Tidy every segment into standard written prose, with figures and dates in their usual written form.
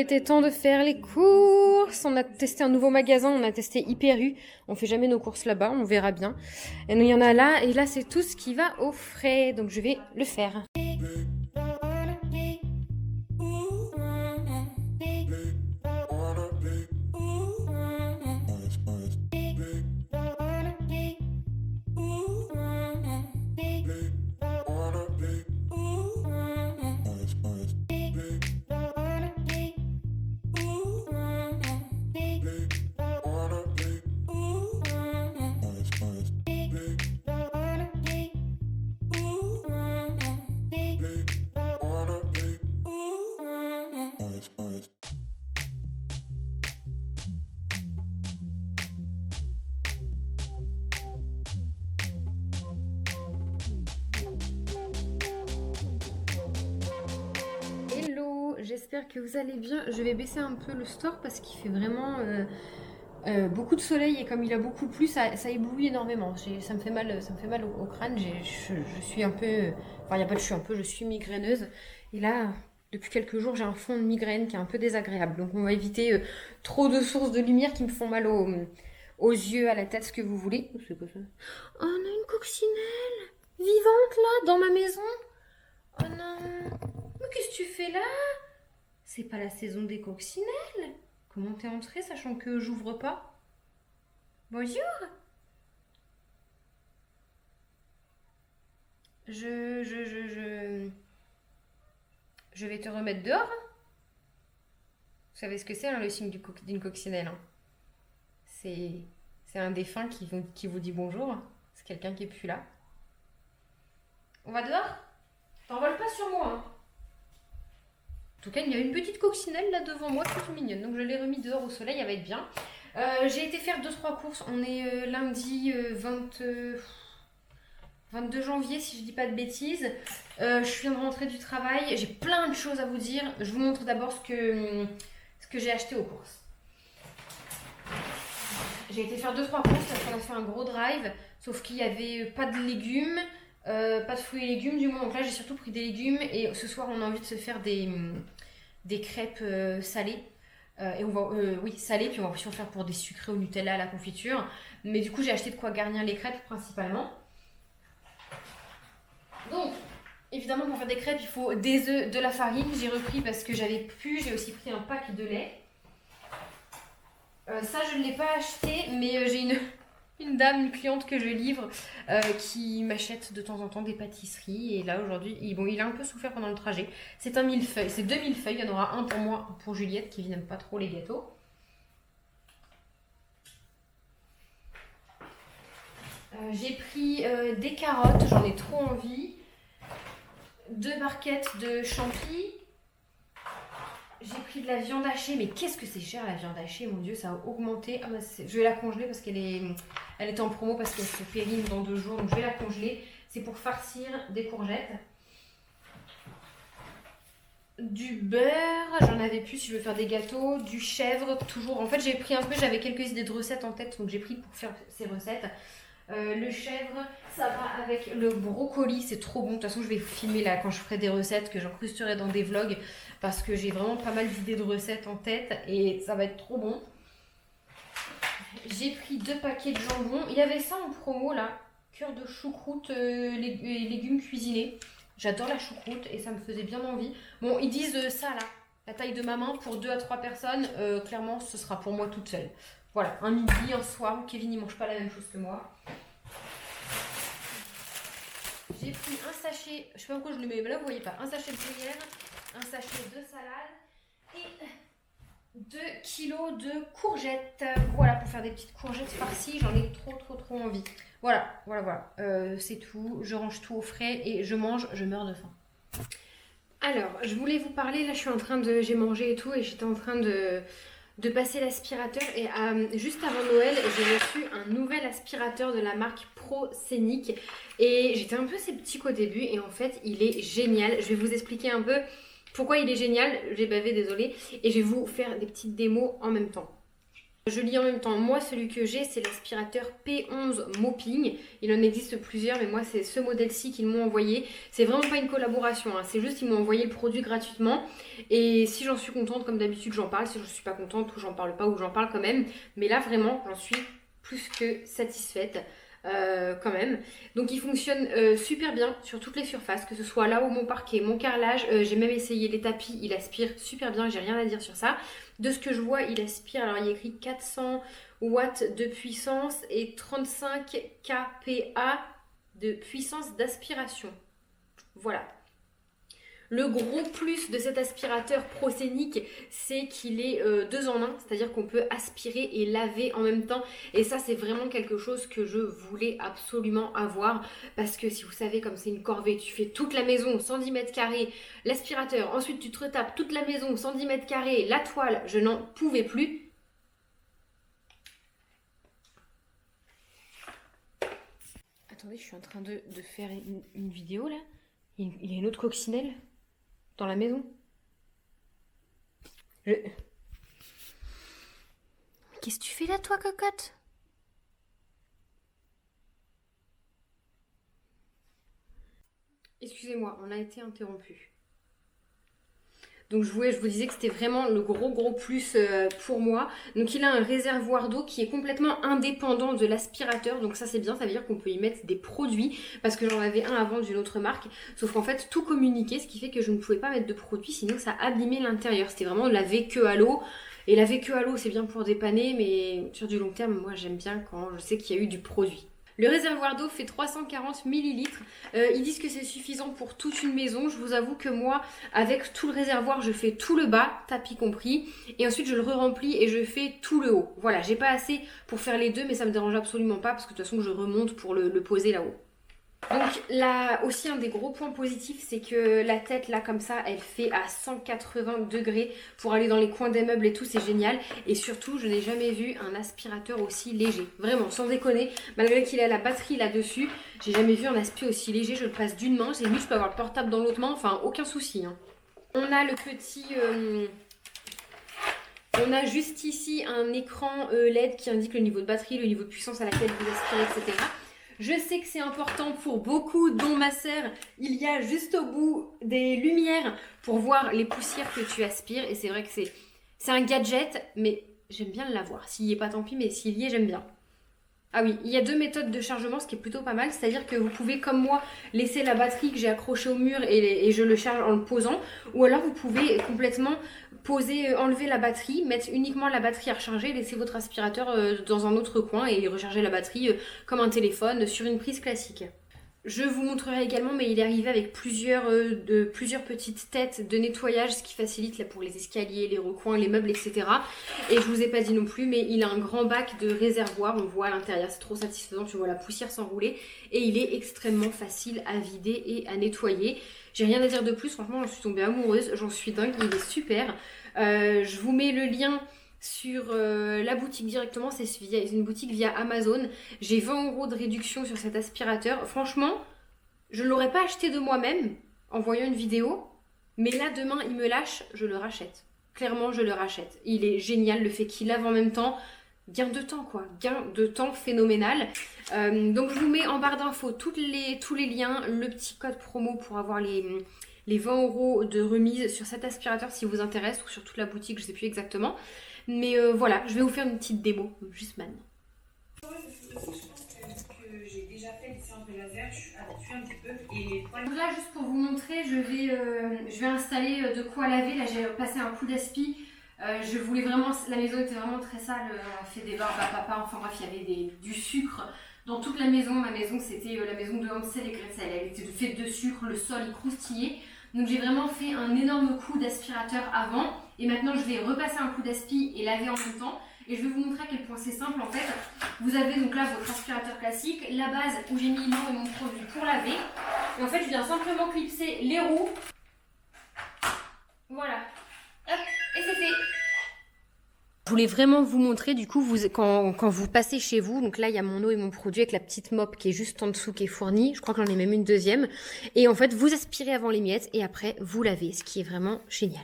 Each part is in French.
était temps de faire les courses. On a testé un nouveau magasin, on a testé Hyper U. On fait jamais nos courses là-bas, on verra bien. Et il y en a là, et là c'est tout ce qui va au frais, donc je vais le faire. Hello, j'espère que vous allez bien. Je vais baisser un peu le store parce qu'il fait vraiment beaucoup de soleil et comme il a beaucoup plu, ça éblouit énormément. Ça me fait mal au crâne. Je suis un peu, enfin il n'y a pas de je suis un peu, je suis migraineuse. Et là, depuis quelques jours, j'ai un fond de migraine qui est un peu désagréable. Donc on va éviter trop de sources de lumière qui me font mal aux yeux, à la tête, ce que vous voulez. C'est quoi ça? Oh, on a une coccinelle vivante là dans ma maison. Oh non. Mais qu'est-ce que tu fais là? C'est pas la saison des coccinelles. Comment t'es entrée sachant que j'ouvre pas? Bonjour. Je vais te remettre dehors. Vous savez ce que c'est, hein, le signe d'une coccinelle, hein. C'est c'est un défunt qui vous dit bonjour. C'est quelqu'un qui est plus là. On va dehors? T'envoles pas sur moi, hein. En tout cas, il y a une petite coccinelle là devant moi, toute mignonne. Donc je l'ai remis dehors au soleil, elle va être bien. J'ai été faire 2-3 courses. On est lundi 22 janvier, si je dis pas de bêtises. Je viens de rentrer du travail. J'ai plein de choses à vous dire. Je vous montre d'abord ce que j'ai acheté aux courses. J'ai été faire 2-3 courses parce qu'on a fait un gros drive. Sauf qu'il n'y avait pas de légumes. Pas de fruits et légumes du moins. Donc là, j'ai surtout pris des légumes. Et ce soir, on a envie de se faire des crêpes salées. Et on va, oui, salées, puis on va aussi en faire pour des sucrés au Nutella, à la confiture. Mais du coup, j'ai acheté de quoi garnir les crêpes principalement. Donc, évidemment, pour faire des crêpes, il faut des œufs, de la farine. J'ai repris parce que j'avais plus. J'ai aussi pris un pack de lait. Ça, je ne l'ai pas acheté, mais j'ai une dame, une cliente que je livre, qui m'achète de temps en temps des pâtisseries. Et là, aujourd'hui, il a un peu souffert pendant le trajet. C'est un millefeuille, c'est 2 millefeuilles. Il y en aura un pour moi, pour Juliette, qui n'aime pas trop les gâteaux. J'ai pris des carottes, j'en ai trop envie. 2 barquettes de champi. J'ai pris de la viande hachée, mais qu'est-ce que c'est cher la viande hachée, mon dieu, ça a augmenté. Ah bah je vais la congeler parce qu'elle est en promo parce qu'elle se périme dans 2 jours, donc je vais la congeler. C'est pour farcir des courgettes. Du beurre, j'en avais plus si je veux faire des gâteaux. Du chèvre, toujours. En fait, j'ai pris un peu, j'avais quelques idées de recettes en tête, donc j'ai pris pour faire ces recettes. Le chèvre, ça va avec le brocoli, c'est trop bon. De toute façon, je vais filmer là quand je ferai des recettes que j'incrusterai dans des vlogs parce que j'ai vraiment pas mal d'idées de recettes en tête et ça va être trop bon. J'ai pris 2 paquets de jambon. Il y avait ça en promo là, cœur de choucroute, légumes cuisinés. J'adore la choucroute et ça me faisait bien envie. Bon, ils disent ça là, la taille de ma main pour 2 à 3 personnes. Clairement, ce sera pour moi toute seule. Voilà, un midi, un soir, Kevin il mange pas la même chose que moi. J'ai pris un sachet, je sais pas pourquoi je le mets là, vous voyez pas, un sachet de gruyère, un sachet de salade et 2 kilos de courgettes. Voilà, pour faire des petites courgettes farcies, j'en ai trop envie. Voilà. C'est tout, je range tout au frais et je mange, je meurs de faim. Alors, je voulais vous parler, là je suis en train de, j'ai mangé et tout et j'étais en train de passer l'aspirateur et juste avant Noël j'ai reçu un nouvel aspirateur de la marque ProScenic et j'étais un peu sceptique au début et en fait il est génial. Je vais vous expliquer un peu pourquoi il est génial, j'ai bavé, désolée, et je vais vous faire des petites démos en même temps. Je lis en même temps. Moi, celui que j'ai, c'est l'aspirateur P11 Mopping. Il en existe plusieurs, mais moi, c'est ce modèle-ci qu'ils m'ont envoyé. C'est vraiment pas une collaboration, hein. C'est juste qu'ils m'ont envoyé le produit gratuitement. Et si j'en suis contente, comme d'habitude, j'en parle. Si je suis pas contente, ou j'en parle pas, ou j'en parle quand même. Mais là, vraiment, j'en suis plus que satisfaite. Quand même. Donc il fonctionne super bien sur toutes les surfaces, que ce soit là où mon parquet, mon carrelage, j'ai même essayé les tapis, il aspire super bien, j'ai rien à dire sur ça. De ce que je vois, il aspire, alors il y a écrit 400 watts de puissance et 35 kPa de puissance d'aspiration. Voilà. Le gros plus de cet aspirateur Proscenic, c'est qu'il est 2 en 1, c'est-à-dire qu'on peut aspirer et laver en même temps. Et ça, c'est vraiment quelque chose que je voulais absolument avoir. Parce que si vous savez, comme c'est une corvée, tu fais toute la maison, 110 mètres carrés, l'aspirateur, ensuite tu te retapes toute la maison, 110 mètres carrés, la toile, je n'en pouvais plus. Attendez, je suis en train de faire une vidéo là. Il y a une autre coccinelle dans la maison. Qu'est-ce que tu fais là, toi, cocotte? Excusez-moi, on a été interrompu. Donc je vous disais que c'était vraiment le gros plus pour moi. Donc il a un réservoir d'eau qui est complètement indépendant de l'aspirateur. Donc ça c'est bien, ça veut dire qu'on peut y mettre des produits. Parce que j'en avais un avant d'une autre marque. Sauf qu'en fait tout communiquait, ce qui fait que je ne pouvais pas mettre de produits, sinon ça abîmait l'intérieur. C'était vraiment laver que à l'eau. Et laver que à l'eau c'est bien pour dépanner, mais sur du long terme, moi j'aime bien quand je sais qu'il y a eu du produit. Le réservoir d'eau fait 340 ml. Ils disent que c'est suffisant pour toute une maison. Je vous avoue que moi, avec tout le réservoir, je fais tout le bas, tapis compris. Et ensuite, je le re-remplis et je fais tout le haut. Voilà, j'ai pas assez pour faire les deux, mais ça me dérange absolument pas parce que de toute façon, je remonte pour le poser là-haut. Donc là aussi un des gros points positifs, c'est que la tête là comme ça elle fait à 180 degrés pour aller dans les coins des meubles et tout, c'est génial. Et surtout je n'ai jamais vu un aspirateur aussi léger, vraiment sans déconner, malgré qu'il ait la batterie là dessus, j'ai jamais vu un aspi aussi léger. Je le passe d'une main, c'est limite je peux avoir le portable dans l'autre main, enfin aucun souci hein. On a le petit... On a juste ici un écran LED qui indique le niveau de batterie, le niveau de puissance à laquelle vous aspirez, etc. Je sais que c'est important pour beaucoup, dont ma sœur. Il y a juste au bout des lumières pour voir les poussières que tu aspires. Et c'est vrai que c'est un gadget, mais j'aime bien l'avoir. S'il n'y est pas, tant pis, mais s'il y est, j'aime bien. Ah oui, il y a 2 méthodes de chargement, ce qui est plutôt pas mal. C'est-à-dire que vous pouvez, comme moi, laisser la batterie que j'ai accrochée au mur et je le charge en le posant. Ou alors vous pouvez complètement poser, enlever la batterie, mettre uniquement la batterie à recharger, laisser votre aspirateur dans un autre coin et recharger la batterie comme un téléphone sur une prise classique. Je vous montrerai également, mais il est arrivé avec plusieurs petites têtes de nettoyage, ce qui facilite là, pour les escaliers, les recoins, les meubles, etc. Et je vous ai pas dit non plus, mais il a un grand bac de réservoir, on voit à l'intérieur, c'est trop satisfaisant, tu vois la poussière s'enrouler. Et il est extrêmement facile à vider et à nettoyer. J'ai rien à dire de plus, franchement j'en suis tombée amoureuse, j'en suis dingue, il est super. Je vous mets le lien sur la boutique directement, c'est une boutique via Amazon. J'ai 20 € de réduction sur cet aspirateur. Franchement, je ne l'aurais pas acheté de moi-même en voyant une vidéo, mais là demain il me lâche, je le rachète. Clairement, je le rachète. Il est génial, le fait qu'il lave en même temps. Gain de temps quoi, gain de temps phénoménal. Donc je vous mets en barre d'infos tous les liens, le petit code promo pour avoir les 20 € de remise sur cet aspirateur si vous intéresse, ou sur toute la boutique, je ne sais plus exactement. Mais voilà, je vais vous faire une petite démo, juste maintenant. Je pense que j'ai déjà fait des séances de laser, je suis habituée un petit peu. Et donc là, juste pour vous montrer, je vais installer de quoi laver. Là, j'ai passé un coup d'aspi. Je voulais vraiment, la maison était vraiment très sale, on a fait des barbes à papa, enfin bref, il y avait du sucre dans toute la maison. Ma maison, c'était la maison de Hansel et Gretel, elle était faite de sucre, le sol il croustillait. Donc j'ai vraiment fait un énorme coup d'aspirateur avant, et maintenant je vais repasser un coup d'aspi et laver en même temps. Et je vais vous montrer à quel point c'est simple en fait. Vous avez donc là votre aspirateur classique, la base où j'ai mis mon produit pour laver. Et en fait je viens simplement clipser les roues. Voilà. Hop, et c'est fait. Je voulais vraiment vous montrer du coup quand vous passez chez vous, donc là il y a mon eau et mon produit avec la petite mop qui est juste en dessous qui est fournie, je crois que j'en ai même une deuxième, et en fait vous aspirez avant les miettes et après vous lavez, ce qui est vraiment génial.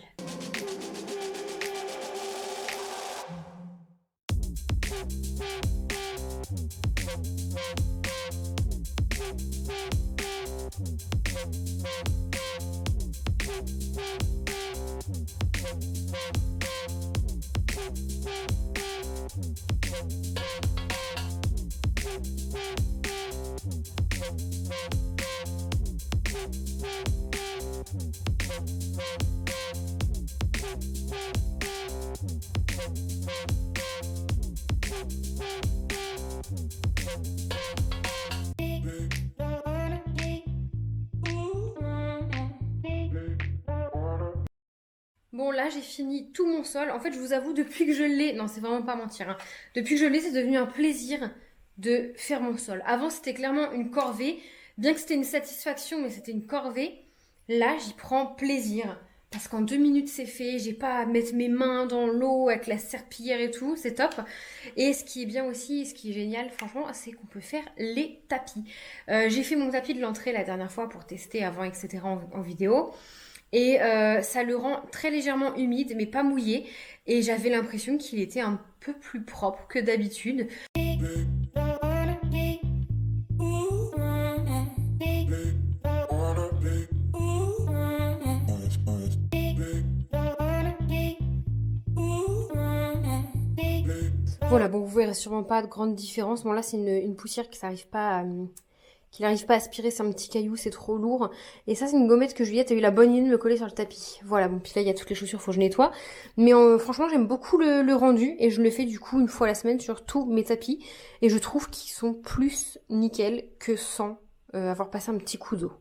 Bon, là, j'ai fini tout mon sol. En fait, je vous avoue, depuis que je l'ai... Non, c'est vraiment pas mentir, hein. Depuis que je l'ai, c'est devenu un plaisir de faire mon sol. Avant, c'était clairement une corvée. Bien que c'était une satisfaction, mais c'était une corvée. Là, j'y prends plaisir. Parce qu'en 2 minutes, c'est fait. J'ai pas à mettre mes mains dans l'eau avec la serpillière et tout. C'est top. Et ce qui est bien aussi, ce qui est génial, franchement, c'est qu'on peut faire les tapis. J'ai fait mon tapis de l'entrée la dernière fois pour tester avant, etc. en vidéo. Et ça le rend très légèrement humide, mais pas mouillé. Et j'avais l'impression qu'il était un peu plus propre que d'habitude. Voilà, bon, vous verrez sûrement pas de grande différence. Bon, là, c'est une poussière qui n'arrive pas à... qu'il n'arrive pas à aspirer, c'est un petit caillou, c'est trop lourd. Et ça, c'est une gommette que Juliette a eu la bonne idée de me coller sur le tapis. Voilà, bon, puis là, il y a toutes les chaussures, faut que je nettoie. Mais franchement, j'aime beaucoup le rendu et je le fais du coup une fois la semaine sur tous mes tapis. Et je trouve qu'ils sont plus nickel que sans avoir passé un petit coup d'eau.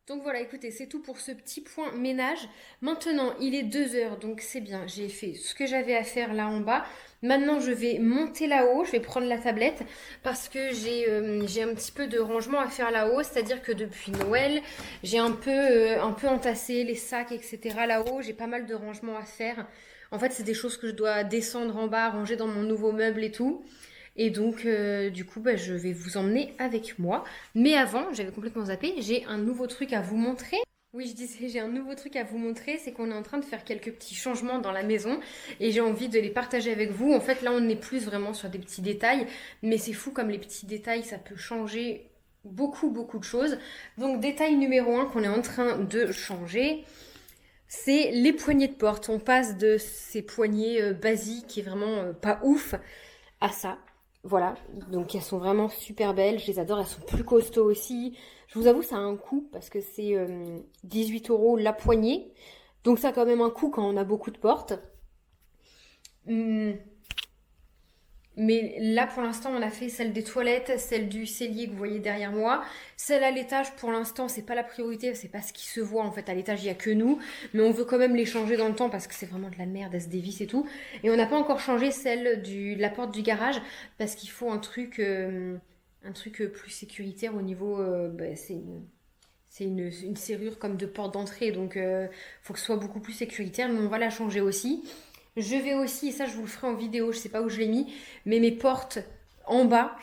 Donc voilà, écoutez, c'est tout pour ce petit point ménage. Maintenant, il est 2 heures, donc c'est bien. J'ai fait ce que j'avais à faire là en bas. Maintenant, je vais monter là-haut, je vais prendre la tablette parce que j'ai un petit peu de rangement à faire là-haut. C'est-à-dire que depuis Noël, j'ai un peu entassé les sacs, etc. là-haut. J'ai pas mal de rangement à faire. En fait, c'est des choses que je dois descendre en bas, ranger dans mon nouveau meuble et tout. Et donc, du coup, bah, je vais vous emmener avec moi. Mais avant, j'avais complètement zappé, j'ai un nouveau truc à vous montrer. Oui, je disais, j'ai un nouveau truc à vous montrer, c'est qu'on est en train de faire quelques petits changements dans la maison et j'ai envie de les partager avec vous. En fait, là, on n'est plus vraiment sur des petits détails, mais c'est fou comme les petits détails, ça peut changer beaucoup, beaucoup de choses. Donc, détail numéro 1 qu'on est en train de changer, c'est les poignées de porte. On passe de ces poignées basiques et vraiment pas ouf à ça. Voilà, donc elles sont vraiment super belles, je les adore, elles sont plus costauds aussi. Je vous avoue, ça a un coût parce que c'est 18 € la poignée. Donc ça a quand même un coût quand on a beaucoup de portes. Mais là, pour l'instant, on a fait celle des toilettes, celle du cellier que vous voyez derrière moi. Celle à l'étage, pour l'instant, c'est pas la priorité, c'est pas ce qui se voit. En fait, à l'étage, il y a que nous. Mais on veut quand même les changer dans le temps parce que c'est vraiment de la merde, elles se dévissent et tout. Et on n'a pas encore changé celle de la porte du garage parce qu'il faut un truc plus sécuritaire au niveau... c'est une serrure comme de porte d'entrée, donc faut que ce soit beaucoup plus sécuritaire, mais on va la changer aussi. Je vais aussi, et ça je vous le ferai en vidéo, je sais pas où je l'ai mis, mais mes portes en bas,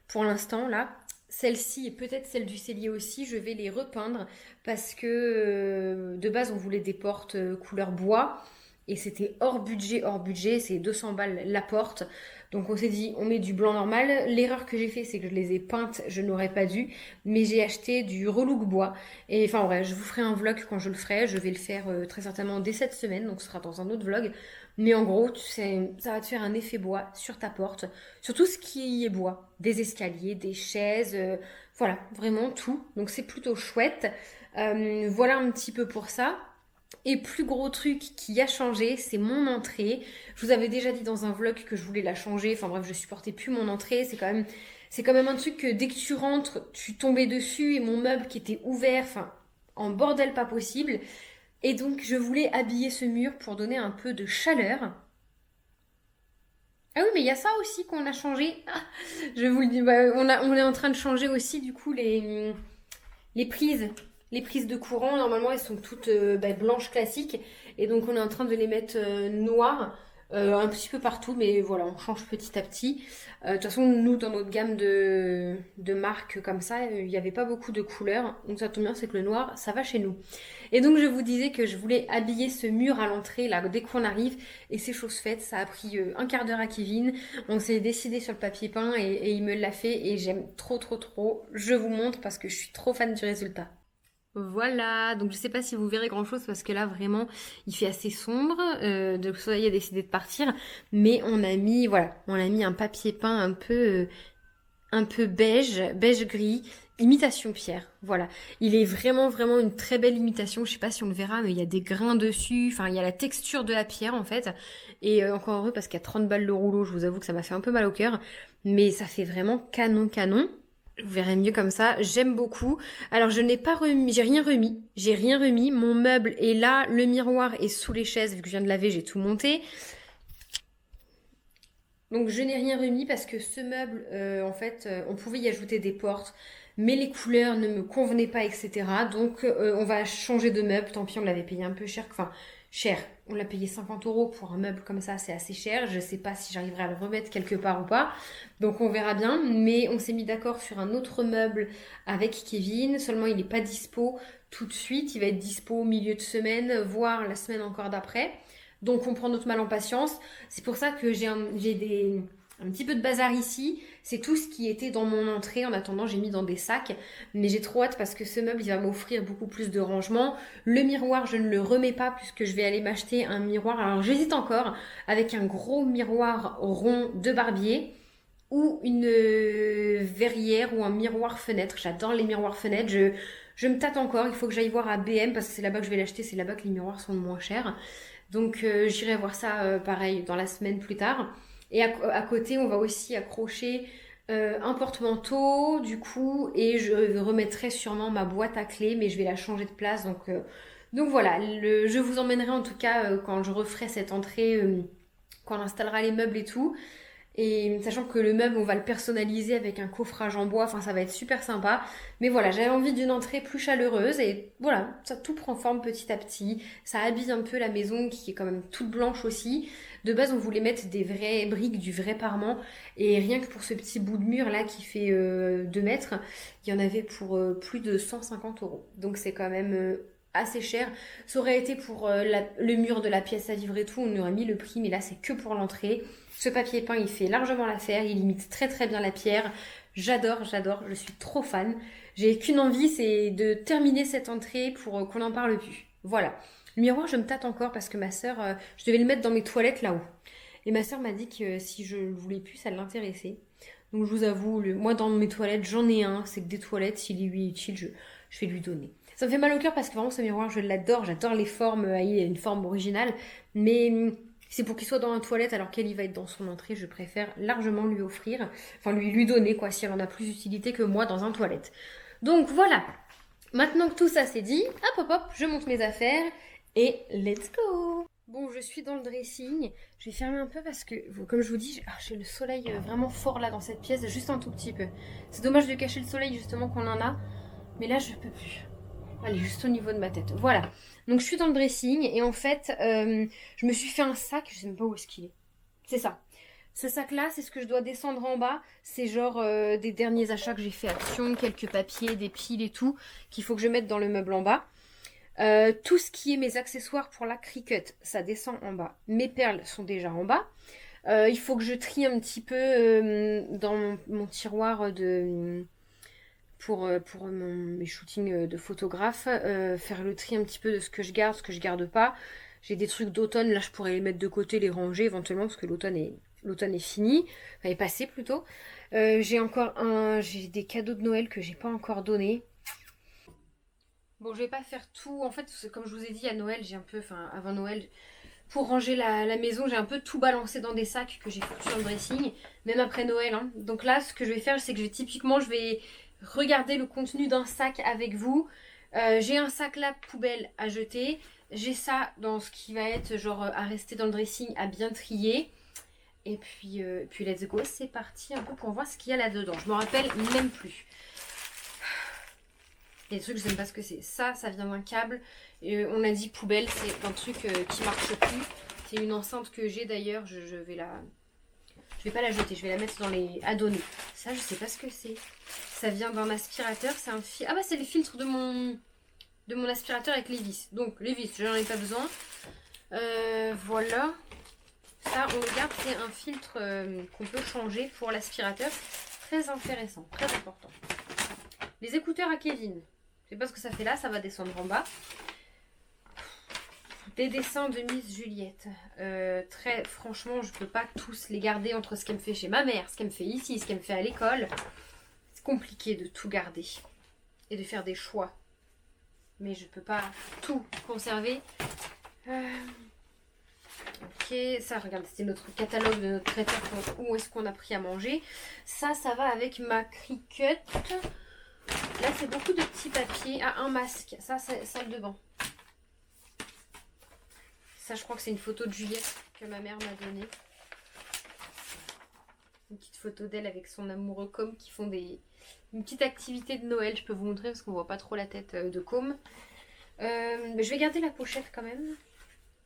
pour l'instant là, celle-ci et peut-être celle du cellier aussi, je vais les repeindre parce que de base on voulait des portes couleur bois et c'était hors budget, c'est 200 balles la porte. Donc on s'est dit on met du blanc normal. L'erreur que j'ai fait c'est que je les ai peintes, je n'aurais pas dû, mais j'ai acheté du relook bois. Et enfin ouais, je vous ferai un vlog quand je le ferai, je vais le faire très certainement dès cette semaine, donc ce sera dans un autre vlog. Mais en gros, ça va te faire un effet bois sur ta porte, sur tout ce qui est bois, des escaliers, des chaises, voilà, vraiment tout. Donc c'est plutôt chouette. Voilà un petit peu pour ça. Et plus gros truc qui a changé, c'est mon entrée. Je vous avais déjà dit dans un vlog que je voulais la changer. Enfin bref, je supportais plus mon entrée. C'est quand même un truc que dès que tu rentres, tu tombais dessus et mon meuble qui était ouvert, enfin en bordel pas possible. Et donc je voulais habiller ce mur pour donner un peu de chaleur. Ah oui, mais il y a ça aussi qu'on a changé. Ah, je vous le dis, bah, on est en train de changer aussi du coup les prises. Les prises de courant, normalement, elles sont toutes blanches classiques. Et donc, on est en train de les mettre noires un petit peu partout. Mais voilà, on change petit à petit. De toute façon, nous, dans notre gamme de marques comme ça, il n'y avait pas beaucoup de couleurs. Donc, ça tombe bien, c'est que le noir, ça va chez nous. Et donc, je vous disais que je voulais habiller ce mur à l'entrée, là, dès qu'on arrive. Et c'est chose faite. Ça a pris un quart d'heure à Kevin. On s'est décidé sur le papier peint et il me l'a fait. Et j'aime trop, trop, trop. Je vous montre parce que je suis trop fan du résultat. Voilà, donc je sais pas si vous verrez grand chose parce que là vraiment il fait assez sombre, le soleil a décidé de partir, mais on a mis un papier peint un peu un peu beige, beige gris, imitation pierre. Voilà. Il est vraiment vraiment une très belle imitation. Je sais pas si on le verra, mais il y a des grains dessus. Enfin, il y a la texture de la pierre en fait. Et encore heureux parce qu'à 30 balles le rouleau, je vous avoue que ça m'a fait un peu mal au cœur. Mais ça fait vraiment canon canon. Vous verrez mieux comme ça. J'aime beaucoup. Alors je n'ai pas remis, j'ai rien remis. J'ai rien remis. Mon meuble est là. Le miroir est sous les chaises. Vu que je viens de laver, j'ai tout monté. Donc je n'ai rien remis parce que ce meuble, en fait, on pouvait y ajouter des portes, mais les couleurs ne me convenaient pas, etc. Donc on va changer de meuble. Tant pis, on l'avait payé un peu cher. Enfin, cher. On l'a payé 50 euros pour un meuble comme ça, c'est assez cher. Je sais pas si j'arriverai à le remettre quelque part ou pas. Donc on verra bien. Mais on s'est mis d'accord sur un autre meuble avec Kevin. Seulement il n'est pas dispo tout de suite. Il va être dispo au milieu de semaine, voire la semaine encore d'après. Donc on prend notre mal en patience. C'est pour ça que j'ai un petit peu de bazar ici. C'est tout ce qui était dans mon entrée. En attendant, j'ai mis dans des sacs. Mais j'ai trop hâte parce que ce meuble, il va m'offrir beaucoup plus de rangement. Le miroir, je ne le remets pas puisque je vais aller m'acheter un miroir. Alors j'hésite encore avec un gros miroir rond de barbier ou une verrière ou un miroir fenêtre. J'adore les miroirs fenêtres. Je me tâte encore. Il faut que j'aille voir à BM parce que c'est là-bas que je vais l'acheter. C'est là-bas que les miroirs sont le moins chers. Donc j'irai voir ça pareil dans la semaine plus tard. Et à côté, on va aussi accrocher un porte-manteau du coup et je remettrai sûrement ma boîte à clés mais je vais la changer de place. Donc voilà, je vous emmènerai en tout cas quand je referai cette entrée, quand on installera les meubles et tout. Et sachant que le meuble, on va le personnaliser avec un coffrage en bois, enfin ça va être super sympa. Mais voilà, j'avais envie d'une entrée plus chaleureuse et voilà, ça tout prend forme petit à petit. Ça habille un peu la maison qui est quand même toute blanche aussi. De base, on voulait mettre des vraies briques, du vrai parement. Et rien que pour ce petit bout de mur là qui fait 2 mètres, il y en avait pour plus de 150 euros. Donc c'est quand même assez cher. Ça aurait été pour le mur de la pièce à vivre et tout, on aurait mis le prix, mais là c'est que pour l'entrée. Ce papier peint, il fait largement l'affaire, il imite très très bien la pierre. J'adore, j'adore, je suis trop fan. J'ai qu'une envie, c'est de terminer cette entrée pour qu'on n'en parle plus. Voilà. Le miroir, je me tâte encore parce que ma sœur, je devais le mettre dans mes toilettes là-haut. Et ma sœur m'a dit que si je le voulais plus, ça l'intéressait. Donc je vous avoue, moi dans mes toilettes, j'en ai un, c'est que des toilettes, s'il lui est utile, je vais lui donner. Ça me fait mal au cœur parce que vraiment ce miroir, je l'adore, j'adore les formes, il a une forme originale, mais c'est pour qu'il soit dans la toilette alors qu'elle y va être dans son entrée, je préfère largement lui offrir, enfin lui donner quoi, si elle en a plus d'utilité que moi dans un toilette. Donc voilà, maintenant que tout ça c'est dit, hop hop hop, je monte mes affaires et let's go. Bon, je suis dans le dressing, je vais fermer un peu parce que, comme je vous dis, j'ai le soleil vraiment fort là dans cette pièce, juste un tout petit peu. C'est dommage de cacher le soleil justement qu'on en a, mais là je peux plus. Allez, juste au niveau de ma tête. Voilà. Donc je suis dans le dressing et en fait, je me suis fait un sac. Je sais même pas où est-ce qu'il est. C'est ça. Ce sac-là, c'est ce que je dois descendre en bas. C'est genre des derniers achats que j'ai fait Action, quelques papiers, des piles et tout, qu'il faut que je mette dans le meuble en bas. Tout ce qui est mes accessoires pour la Cricut, ça descend en bas. Mes perles sont déjà en bas. Il faut que je trie un petit peu dans mon tiroir pour mes shootings de photographe, faire le tri un petit peu de ce que je garde pas. J'ai des trucs d'automne, là je pourrais les mettre de côté, les ranger éventuellement parce que l'automne est fini, enfin est passé plutôt. J'ai des cadeaux de Noël que j'ai pas encore donnés. Bon, je vais pas faire tout. En fait, comme je vous ai dit, à Noël, avant Noël, pour ranger la maison, j'ai un peu tout balancé dans des sacs que j'ai foutus dans le dressing, même après Noël. Hein. Donc là, ce que je vais faire, c'est que je vais regarder le contenu d'un sac avec vous. J'ai un sac là, poubelle à jeter. J'ai ça dans ce qui va être genre à rester dans le dressing, à bien trier. Et puis let's go, c'est parti un peu pour voir ce qu'il y a là-dedans. Je me rappelle même plus. Il y a des trucs, je sais même pas ce que c'est. Ça vient d'un câble. On a dit poubelle, c'est un truc qui marche plus. C'est une enceinte que j'ai d'ailleurs. Je vais pas la jeter, je vais la mettre dans les à donner. Ça, je sais pas ce que c'est. Ça vient d'un aspirateur, c'est un fil. Ah bah c'est le filtre de mon aspirateur avec les vis. Donc les vis, j'en ai pas besoin. Voilà. Ça, on le garde, c'est un filtre qu'on peut changer pour l'aspirateur. Très intéressant, très important. Les écouteurs à Kevin. Je sais pas ce que ça fait là, ça va descendre en bas. Des dessins de Miss Juliette. Très franchement, je peux pas tous les garder entre ce qu'elle me fait chez ma mère, ce qu'elle me fait ici, ce qu'elle me fait à l'école. C'est compliqué de tout garder et de faire des choix. Mais je peux pas tout conserver. Ok, ça, regarde, c'était notre catalogue de notre traiteur pour où est-ce qu'on a pris à manger. Ça va avec ma Cricut. Là, c'est beaucoup de petits papiers. Ah, un masque. Ça, c'est salle de bain. Ça, je crois que c'est une photo de Juliette que ma mère m'a donnée. Une petite photo d'elle avec son amoureux Com qui font une petite activité de Noël. Je peux vous montrer parce qu'on voit pas trop la tête de Com. Mais je vais garder la pochette quand même.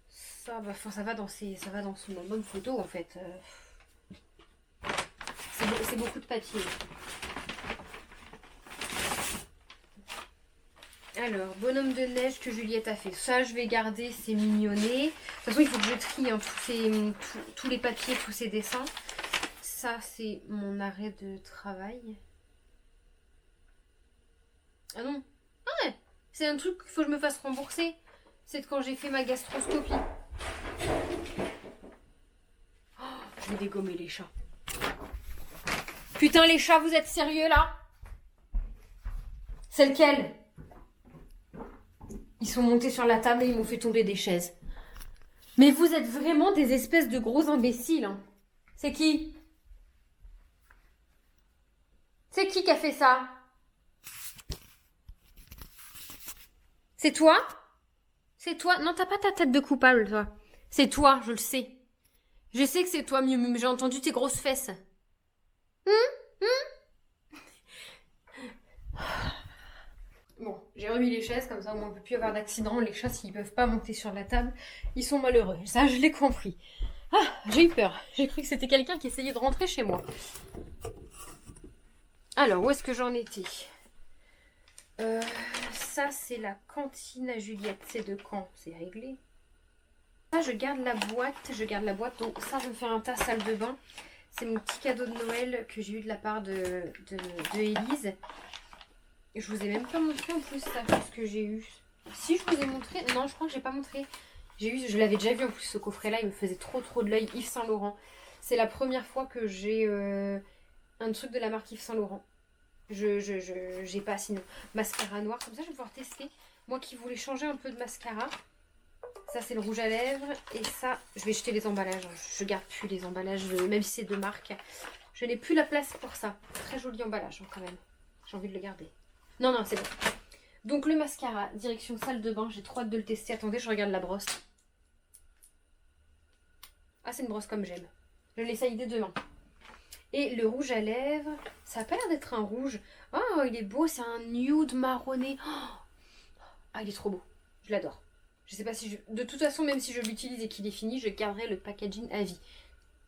Ça va dans son album photo en fait. C'est beaucoup de papier. Alors, bonhomme de neige que Juliette a fait. Ça, je vais garder, c'est mignonné. De toute façon, il faut que je trie hein, tous les papiers, tous ces dessins. Ça, c'est mon arrêt de travail. Ah non. Ah ouais, c'est un truc qu'il faut que je me fasse rembourser. C'est de quand j'ai fait ma gastroscopie. Oh, je vais dégommer les chats. Putain, les chats, vous êtes sérieux là? C'est lequel? Ils sont montés sur la table et ils m'ont fait tomber des chaises. Mais vous êtes vraiment des espèces de gros imbéciles. Hein. C'est qui? C'est qui a fait ça? C'est toi? C'est toi? Non, t'as pas ta tête de coupable, toi. C'est toi, je le sais. Je sais que c'est toi, Miu Miu, j'ai entendu tes grosses fesses. Bon, j'ai remis les chaises, comme ça au moins on ne peut plus avoir d'accident. Les chats, s'ils peuvent pas monter sur la table, ils sont malheureux. Ça, je l'ai compris. Ah, j'ai eu peur. J'ai cru que c'était quelqu'un qui essayait de rentrer chez moi. Alors, où est-ce que j'en étais? Ça, c'est la cantine à Juliette. C'est de quand? C'est réglé. Ça, je garde la boîte. Donc ça, je vais me faire un tas salle de bain. C'est mon petit cadeau de Noël que j'ai eu de la part de Élise. Je vous ai même pas montré en plus ça, ce que j'ai eu. Si, je vous ai montré. Non, je crois que j'ai pas montré. Je l'avais déjà vu en plus, ce coffret-là. Il me faisait trop de l'œil. Yves Saint Laurent. C'est la première fois que j'ai un truc de la marque Yves Saint Laurent. J'ai pas sinon. Mascara noir, comme ça je vais pouvoir tester. Moi qui voulais changer un peu de mascara. Ça c'est le rouge à lèvres. Et ça, je vais jeter les emballages. Je garde plus les emballages, même si c'est de marque. Je n'ai plus la place pour ça. Très joli emballage hein, quand même. J'ai envie de le garder. Non, c'est bon. Donc le mascara, direction salle de bain. J'ai trop hâte de le tester. Attendez, je regarde la brosse. Ah, c'est une brosse comme j'aime. Je l'essaye dès demain. Et le rouge à lèvres, ça a pas l'air d'être un rouge. Oh, il est beau, c'est un nude marronné. Ah, il est trop beau. Je l'adore. Je sais pas si je... De toute façon, même si je l'utilise et qu'il est fini, je garderai le packaging à vie.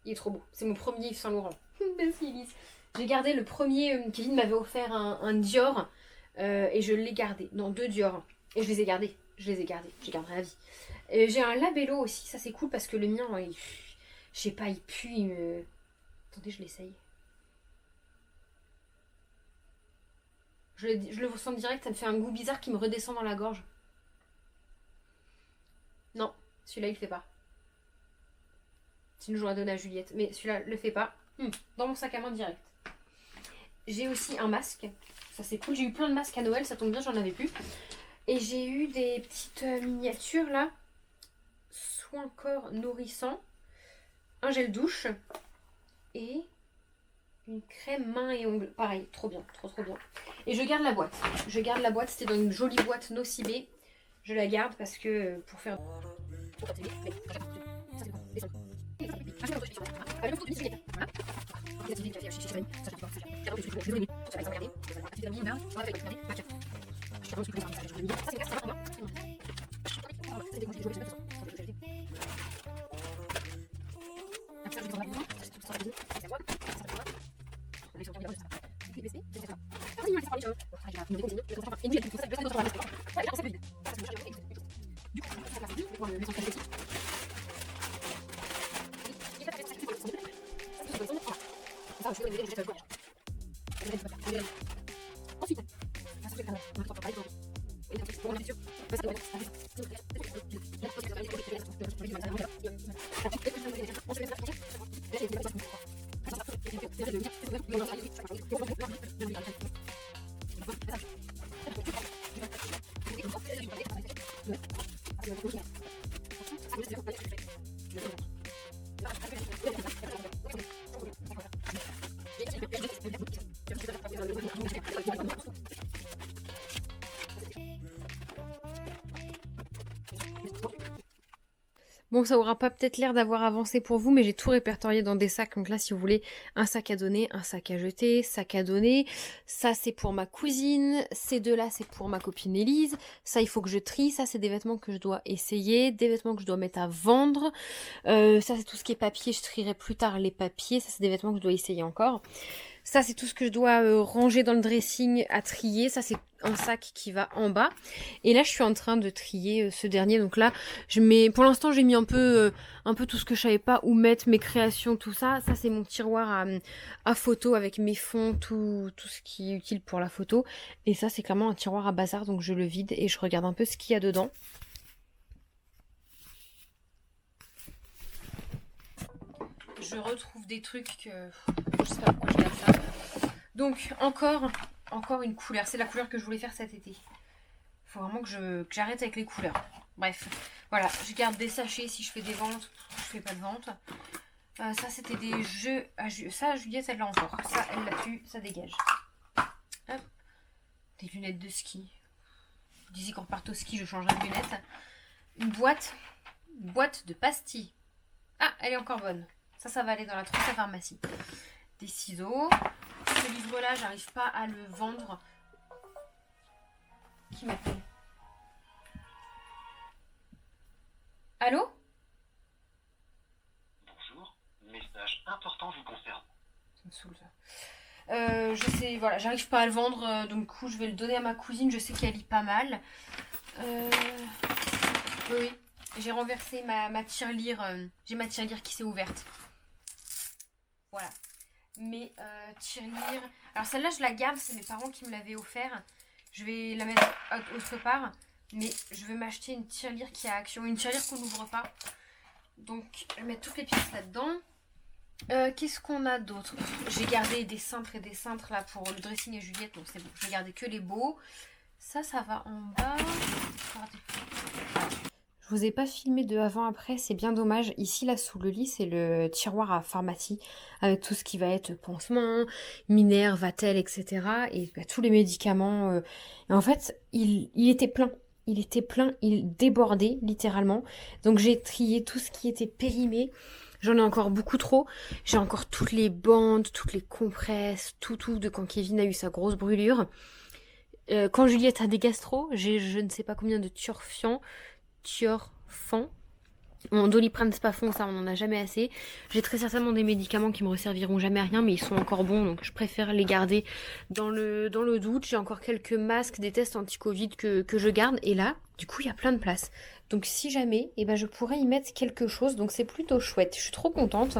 Il est trop beau. C'est mon premier Yves Saint Laurent. Merci Elise. J'ai gardé le premier... Kevin m'avait offert un Dior. Et je l'ai gardé. Non, 2 Dior. Et je les ai gardés. Je garderai à vie. J'ai un Labello aussi. Ça, c'est cool parce que le mien, je sais pas, il pue, il me... Attendez, je l'essaye. Je le ressens direct, ça me fait un goût bizarre qui me redescend dans la gorge. Non, celui-là, il le fait pas. Sinon, j'aurais donné à Juliette. Mais celui-là, le fait pas. Dans mon sac à main direct. J'ai aussi un masque. Ça, c'est cool. J'ai eu plein de masques à Noël. Ça tombe bien, j'en avais plus. Et j'ai eu des petites miniatures, là. Soin corps nourrissant. Un gel douche. Et une crème main et ongles. Pareil, trop bien, trop bien. Et je garde la boîte. C'était dans une jolie boîte Nocibé. Je la garde parce que pour faire... Ensuite, Bon, ça aura pas peut-être l'air d'avoir avancé pour vous, mais j'ai tout répertorié dans des sacs. Donc là, si vous voulez, un sac à donner, un sac à jeter, sac à donner. Ça, c'est pour ma cousine. Ces deux-là, c'est pour ma copine Élise. Ça, il faut que je trie. Ça, c'est des vêtements que je dois essayer. Des vêtements que je dois mettre à vendre. Ça, c'est tout ce qui est papier. Je trierai plus tard les papiers. Ça, c'est des vêtements que je dois essayer encore. Ça, c'est tout ce que je dois ranger dans le dressing à trier. Ça, c'est un sac qui va en bas. Et là, je suis en train de trier ce dernier. Donc là, pour l'instant, j'ai mis un peu tout ce que je savais pas où mettre, mes créations, tout ça. Ça, c'est mon tiroir à photo avec mes fonds, tout ce qui est utile pour la photo. Et ça, c'est clairement un tiroir à bazar. Donc je le vide et je regarde un peu ce qu'il y a dedans. Je retrouve des trucs que je sais pas pourquoi je garde ça. Donc encore une couleur. C'est la couleur que je voulais faire cet été. Il faut vraiment que j'arrête avec les couleurs. Bref, voilà. Je garde des sachets si je fais des ventes. Je fais pas de vente. Ça c'était des jeux. Ça Juliette elle l'a encore. Ça elle l'a pu. Ça dégage. Hop. Des lunettes de ski. Je disais qu'on reparte au ski, je changerai de lunettes. Une boîte de pastilles. Ah, elle est encore bonne. Ça va aller dans la trousse à pharmacie. Des ciseaux. Ce livre-là, j'arrive pas à le vendre. Qui m'appelle? Allô? Bonjour, message important vous concerne. Ça me saoule ça. Je sais, voilà, j'arrive pas à le vendre, donc du coup je vais le donner à ma cousine, je sais qu'elle lit pas mal. Oui, j'ai renversé ma tirelire, j'ai ma tirelire qui s'est ouverte. Voilà. Mais tirelire. Alors celle-là je la garde, c'est mes parents qui me l'avaient offert. Je vais la mettre autre part. Mais je veux m'acheter une tirelire qui a action. Une tirelire qu'on n'ouvre pas. Donc je vais mettre toutes les pièces là-dedans. Qu'est-ce qu'on a d'autre? J'ai gardé des cintres et des cintres là pour le dressing et Juliette. Donc c'est bon. Je vais garder que les beaux. Ça va en bas. Je vous ai pas filmé de avant-après, c'est bien dommage. Ici, là, sous le lit, c'est le tiroir à pharmacie avec tout ce qui va être pansement, Minerve, Vatel, etc. Et tous les médicaments. Et en fait, il était plein. Il était plein, il débordait littéralement. Donc j'ai trié tout ce qui était périmé. J'en ai encore beaucoup trop. J'ai encore toutes les bandes, toutes les compresses, tout de quand Kevin a eu sa grosse brûlure. Quand Juliette a des gastro, j'ai je ne sais pas combien de Tiorfan. Mon Doliprane Spafon, ça on n'en a jamais assez. J'ai très certainement des médicaments qui me resserviront jamais à rien, mais ils sont encore bons, donc je préfère les garder dans le doute. J'ai encore quelques masques, des tests anti-Covid que je garde, et là, du coup, il y a plein de place. Donc si jamais, je pourrais y mettre quelque chose, donc c'est plutôt chouette. Je suis trop contente.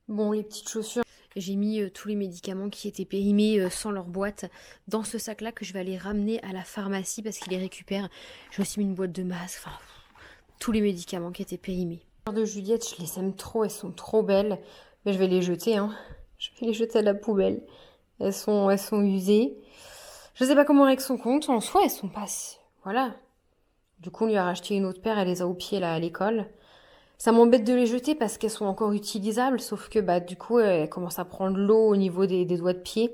Bon, les petites chaussures. J'ai mis tous les médicaments qui étaient périmés sans leur boîte dans ce sac-là que je vais aller ramener à la pharmacie parce qu'ils les récupèrent. J'ai aussi mis une boîte de masques, enfin, tous les médicaments qui étaient périmés. Les de Juliette, je les aime trop, elles sont trop belles. Mais je vais les jeter, hein. Je vais les jeter à la poubelle. Elles sont usées. Je sais pas comment règle son compte. En soi, elles sont pas... Voilà. Du coup, on lui a racheté une autre paire, elle les a au pied là à l'école. Ça m'embête de les jeter parce qu'elles sont encore utilisables, sauf que du coup, elles commencent à prendre l'eau au niveau des doigts de pied.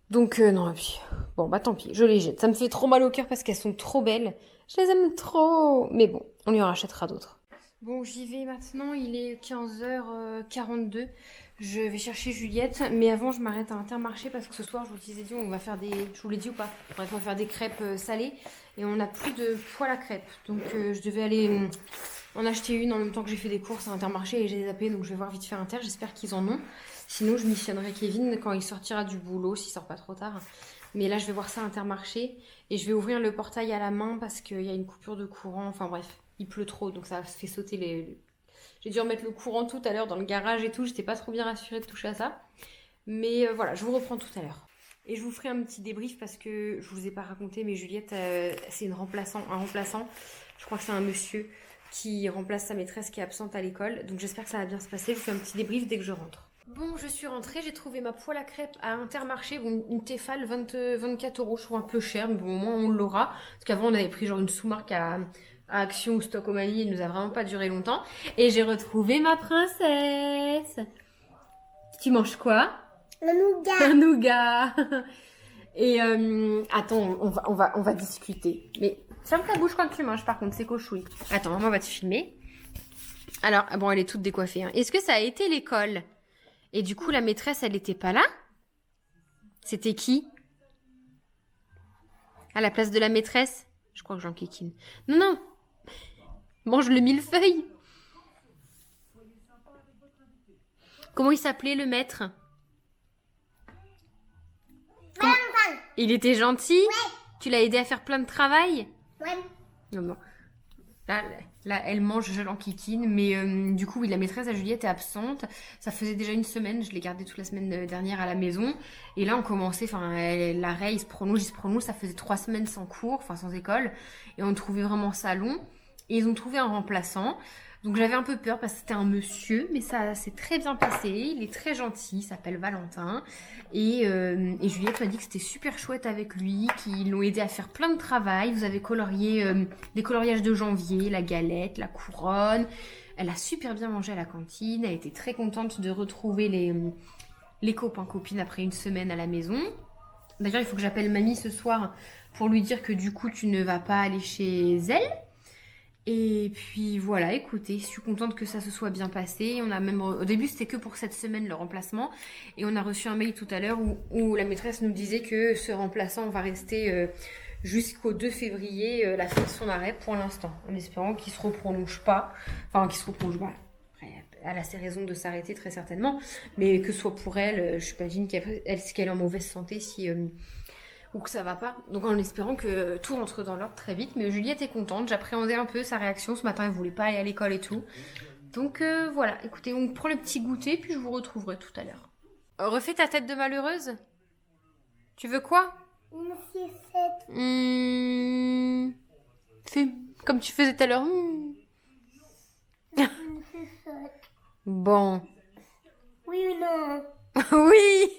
Donc non, et puis bon, tant pis, je les jette. Ça me fait trop mal au cœur parce qu'elles sont trop belles. Je les aime trop. Mais bon, on lui en rachètera d'autres. Bon, j'y vais maintenant, il est 15h42. Je vais chercher Juliette, mais avant je m'arrête à Intermarché parce que ce soir, je vous ai dit, on va faire des... Je vous l'ai dit ou pas? Bref, on va faire des crêpes salées et on n'a plus de poêle à crêpes. Donc je devais aller en acheter une en même temps que j'ai fait des courses à Intermarché et j'ai zappé, donc je vais voir vite fait Inter, j'espère qu'ils en ont. Sinon, je missionnerai Kevin quand il sortira du boulot, s'il sort pas trop tard. Mais là, je vais voir ça à Intermarché et je vais ouvrir le portail à la main parce qu'il y a une coupure de courant. Enfin bref, il pleut trop, donc ça fait sauter les... J'ai dû remettre le courant tout à l'heure dans le garage et tout. J'étais pas trop bien rassurée de toucher à ça. Mais voilà, je vous reprends tout à l'heure. Et je vous ferai un petit débrief parce que je vous ai pas raconté, mais Juliette, c'est un remplaçant. Je crois que c'est un monsieur qui remplace sa maîtresse qui est absente à l'école. Donc j'espère que ça va bien se passer. Je vous fais un petit débrief dès que je rentre. Bon, je suis rentrée, j'ai trouvé ma poêle à crêpes à Intermarché, bon, une Tefal 24 €, je trouve un peu cher, mais bon, au moins on l'aura. Parce qu'avant on avait pris genre une sous-marque à Action ou Stock au Mali, il nous a vraiment pas duré longtemps. Et j'ai retrouvé ma princesse. Tu manges quoi? Un nougat. Un nougat. Et attends, on va discuter. Mais Ferme ta bouche quand tu manges, par contre, c'est cochouille. Attends, maman va te filmer. Alors, bon, elle est toute décoiffée. Hein. Est-ce que ça a été l'école? Et du coup, la maîtresse, elle n'était pas là? C'était qui? À la place de la maîtresse? Je crois que j'en kikine. Non, non. Mange le millefeuille. Comment il s'appelait, le maître? Il était gentil? Ouais. Tu l'as aidé à faire plein de travail? Ouais. Non, non. Là, elle mange, je l'enquiquine. Mais du coup, oui, la maîtresse à Juliette est absente. Ça faisait déjà une semaine. Je l'ai gardée toute la semaine dernière à la maison. Et là, on commençait, l'arrêt, il se prolonge. Ça faisait 3 semaines sans cours, enfin sans école. Et on trouvait vraiment ça long. Et ils ont trouvé un remplaçant. Donc j'avais un peu peur parce que c'était un monsieur, mais ça s'est très bien passé. Il est très gentil, il s'appelle Valentin. Et Juliette m'a dit que c'était super chouette avec lui, qu'ils l'ont aidé à faire plein de travail. Vous avez colorié des coloriages de janvier, la galette, la couronne. Elle a super bien mangé à la cantine. Elle était très contente de retrouver les copains copines après une semaine à la maison. D'ailleurs, il faut que j'appelle mamie ce soir pour lui dire que du coup, tu ne vas pas aller chez elle. Et puis voilà, écoutez, je suis contente que ça se soit bien passé. On a même au début c'était que pour cette semaine le remplacement, et on a reçu un mail tout à l'heure où la maîtresse nous disait que ce remplaçant va rester jusqu'au 2 février, la fin de son arrêt pour l'instant, en espérant qu'il se reprolonge pas, enfin qu'il se reprolonge pas. Après, elle a ses raisons de s'arrêter très certainement, mais que ce soit pour elle, j'imagine qu'elle est en mauvaise santé si ou que ça va pas. Donc en espérant que tout rentre dans l'ordre très vite. Mais Juliette est contente. J'appréhendais un peu sa réaction. Ce matin, elle voulait pas aller à l'école et tout. Donc voilà. Écoutez, on prend le petit goûter, puis je vous retrouverai tout à l'heure. Refais ta tête de malheureuse. Tu veux quoi? Une sucette. Fais comme tu faisais tout à l'heure. Une sucette. Bon. Oui ou non? Oui.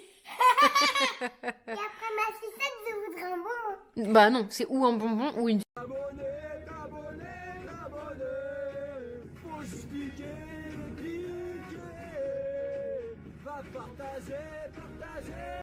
Et après ma sucette, je voudrais un bonbon. Bah non, c'est ou un bonbon ou une